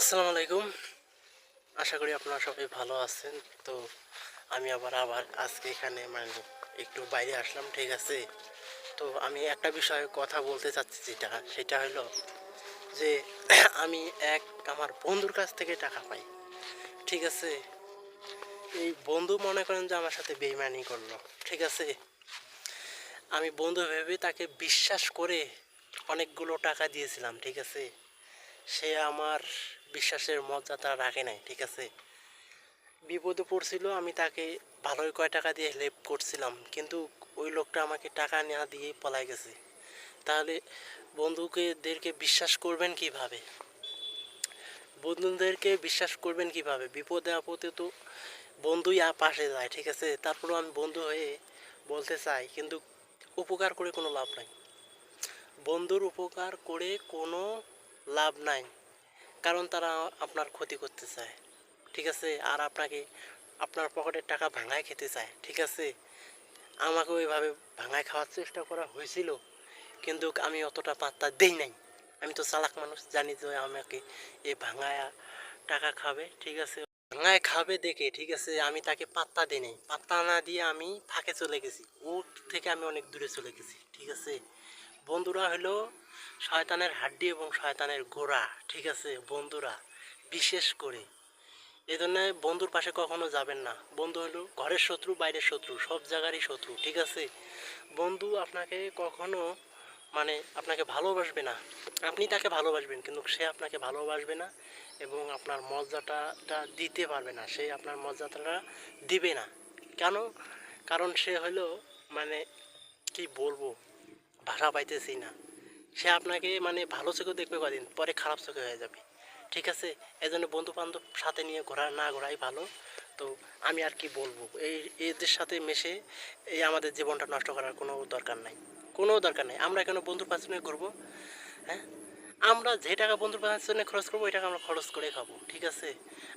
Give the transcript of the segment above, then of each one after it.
আসসালামু আলাইকুম। আশা করি আপনারা সবাই ভালো আছেন। তো আমি আবার আজকে এখানে একটু বাইরে আসলাম, ঠিক আছে? তো আমি একটা বিষয়ে কথা বলতে চাচ্ছি, সেটা হলো যে আমি এক আমার বন্ধুর কাছ থেকে টাকা পাই, ঠিক আছে? এই বন্ধু মনে করেন যে আমার সাথে বেইমানি করলো, ঠিক আছে? আমি বন্ধু ভেবে তাকে বিশ্বাস করে অনেকগুলো টাকা দিয়েছিলাম, ঠিক আছে? সে আমার বিশ্বাসের মর্যাদা রাখে নাই, ঠিক আছে? বিপদে পড়ছিল, আমি তাকে ভালোই কয় টাকা দিয়ে হেল্প করছিলাম, কিন্তু ওই লোকটা আমাকে টাকা না দিয়েই পলায় গেছে। তাহলে বন্ধুদেরকে বিশ্বাস করবেন কিভাবে? বন্ধুদেরকে বিশ্বাস করবেন কিভাবে? বিপদে আপদে তো বন্ধুই পাশে যায়, ঠিক আছে? তারপরেও আমি বন্ধু হয়ে বলতে চাই, কিন্তু উপকার করে কোনো লাভ নাই। বন্ধুর উপকার করে কোনো লাভ নাই, কারণ তারা আপনার ক্ষতি করতে চায়, ঠিক আছে? আর আপনার পকেটের টাকা ভাঙায় খেতে চায়, ঠিক আছে? আমাকে ওইভাবে ভাঙায় খাওয়ার চেষ্টা করা হয়েছিল, কিন্তু আমি অতটা পাত্তা দেই নাই। আমি তো চালাক মানুষ, জানি যে আমাকে এ ভাঙায় টাকা খাবে, ঠিক আছে? ভাঙায় খাবে দেখে, ঠিক আছে, আমি তাকে পাত্তা দিই নাই। পাত্তা না দিয়ে আমি ফাঁকে চলে গেছি, ওর থেকে আমি অনেক দূরে চলে গেছি, ঠিক আছে? বন্ধুরা হলো শয়তানের হাড্ডি এবং শয়তানের গোড়া, ঠিক আছে? বন্ধুরা বিশেষ করে এজন্য বন্ধুর পাশে কখনো যাবেন না। বন্ধু হলো ঘরের শত্রু, বাইরের শত্রু, সব জায়গারই শত্রু, ঠিক আছে? বন্ধু আপনাকে কখনো আপনাকে ভালোবাসবে না। আপনি তাকে ভালোবাসবেন, কিন্তু সে আপনাকে ভালোবাসবে না এবং আপনার মর্যাদাটা দিতে পারবে না। সে আপনার মর্যাদাটা দিবে না। কেন? কারণ সে হলো মানে কি বলবো, ভাষা পাইতেছি না। সে আপনাকে ভালো চোখে দেখবে কদিন, পরে খারাপ চোখে হয়ে যাবে, ঠিক আছে? এই জন্য বন্ধু বান্ধব সাথে নিয়ে ঘোরাই ভালো। তো আমি আর কি বলবো, এদের সাথে মেশে আমাদের জীবনটা নষ্ট করার কোনো দরকার নাই, কোনো দরকার নেই। আমরা কেন বন্ধুর পাশে ঘুরবো? হ্যাঁ, আমরা যে টাকা বন্ধুর পেছনে খরচ করবো, ওই টাকা আমরা খরচ করে খাবো, ঠিক আছে?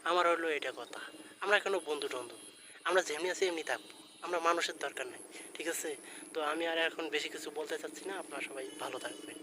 আমার হলো এটা কথা। আমরা কেন বন্ধু টন্ধু, আমরা যেমনি আছি এমনি থাকবো। আমরা মানুষের দরকার নেই, ঠিক আছে? তো আমি আর এখন বেশি কিছু বলতে চাচ্ছি না। আপনারা সবাই ভালো থাকবেন।